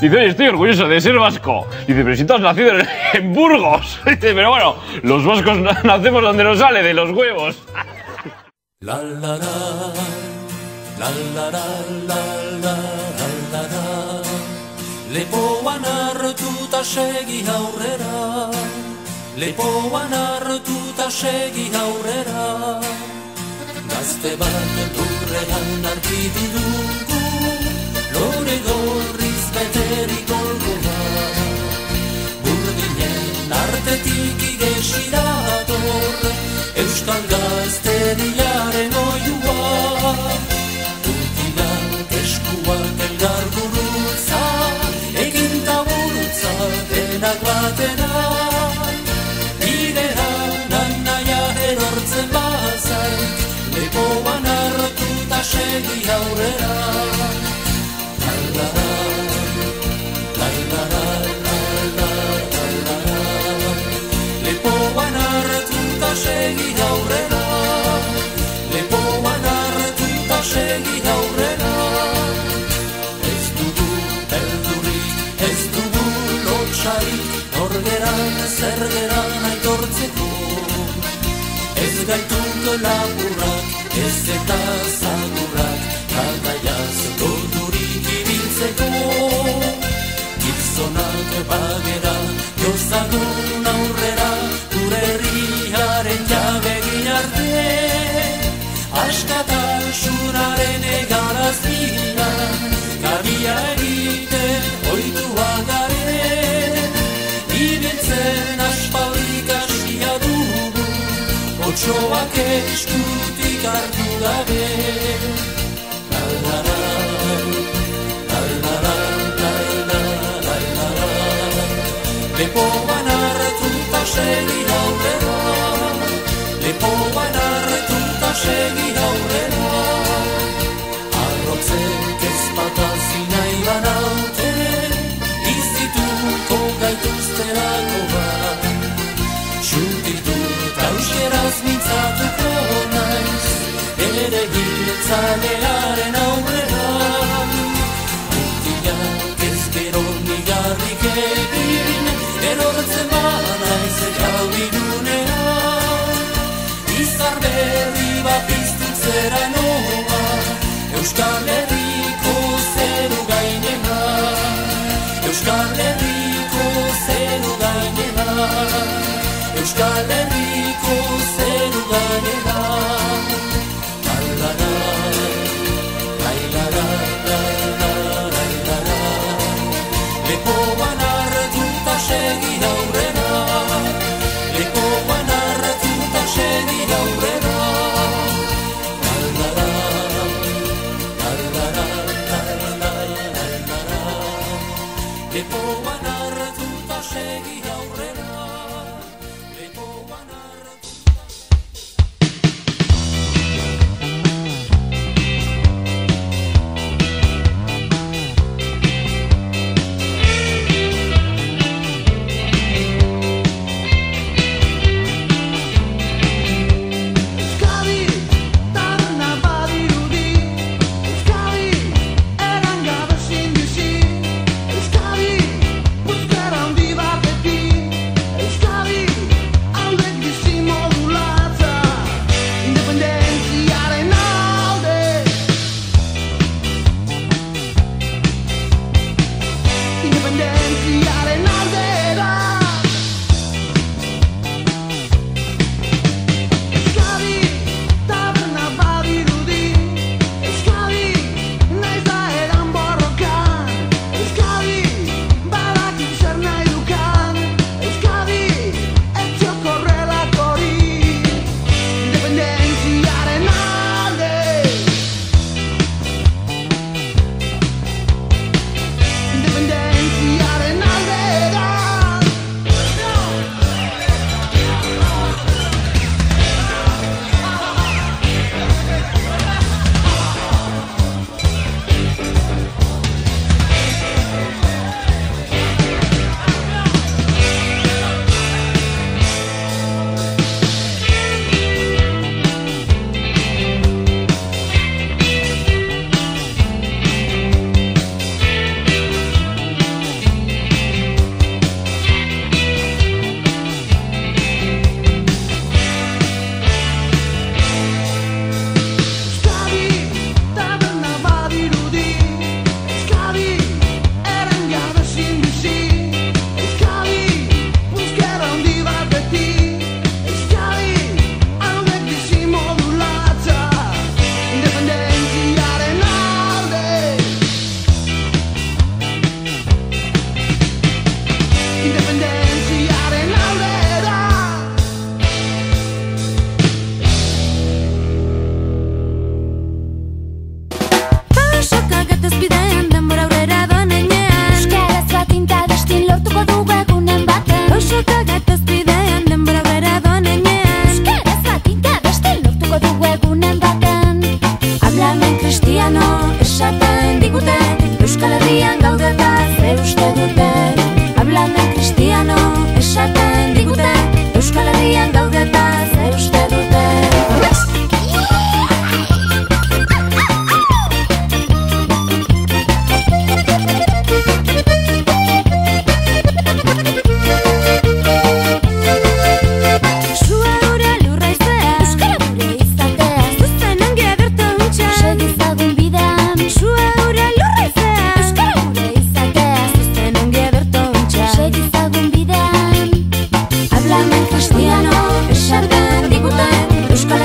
Dice, oye, estoy orgulloso de ser vasco. Dice, pero si tú has nacido en Burgos. Dice, pero bueno, los vascos nacemos donde nos sale, de los huevos. La la la, la la la, la la la la. Lepoan hartuta segi aurrera, lepoan hartuta segi aurrera. Gazte bat lurrean argitu dugu, lore gorriz beterik olgoa. Burdinen artetik igesira dator, euskal gazteriaren oiua. Utinak eskuak elgar gurutza, egin taburutza denak batera. Bidean anaia erortzen bazait, lepoan hartuta segi aurrera. La la la, la la la, la la la. Lepoan hartuta segi aurrera, lepoan hartuta segi aurrera. Ez dugu beldurik, ez dugu lotsarik, norgeran zergeran aitortzeko. Ez gaituk lapurrak, ez eta zagurrak, kantaiaz loturik ibiltzeko. Gizonak bagera, jozagun aurrera, gure herriaren jabegin arte. Askatasunaren egarazia, kabia egiten oituak garen. Ibiltzen aspaldik hasia dugu, otsoak eskutik hartu gabe. La la la, la la la, la la la, la la. Lepoan hartuta segi aurrera, lepoan hartuta segi aurrera. Arrotzek ezpatazi nahi banaute, izituko gaituzterako bat. Txutitut auskeraz mintzatuko naiz, ere giltzalearen aurrera. Utiak ez gero nigarrik egin, erortzen banaiz gaubinunea. Izar berri bat piztut zera noa, Euskal Herriko zeru gainera. Euskal Herriko zeru gainera, Euskal Herriko zeru gainera. La la la, la la la, la la la. Lepoan hartuta segi aurrera, lepoan hartuta segi aurrera. La la la, la la la, la la la. Lepoan hartuta segi aurrera. kristiano esaten digute, Euskal Herrian gaudeta ze uste dute. Hablamen kristiano esaten digute, Euskal Herrian gaudeta ze uste dute. Euskal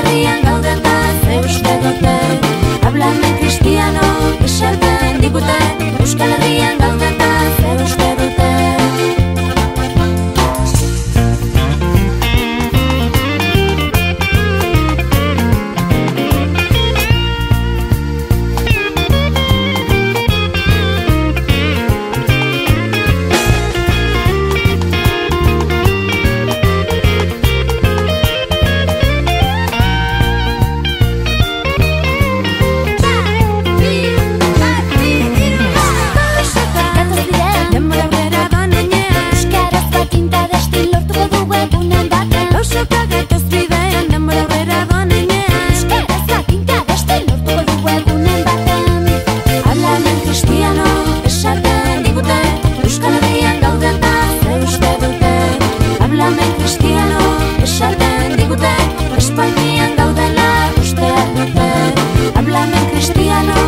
Herrian gaudeta zer uste dute. Esaten digute, Espainian gaudela uste dute. Hablamen kristiano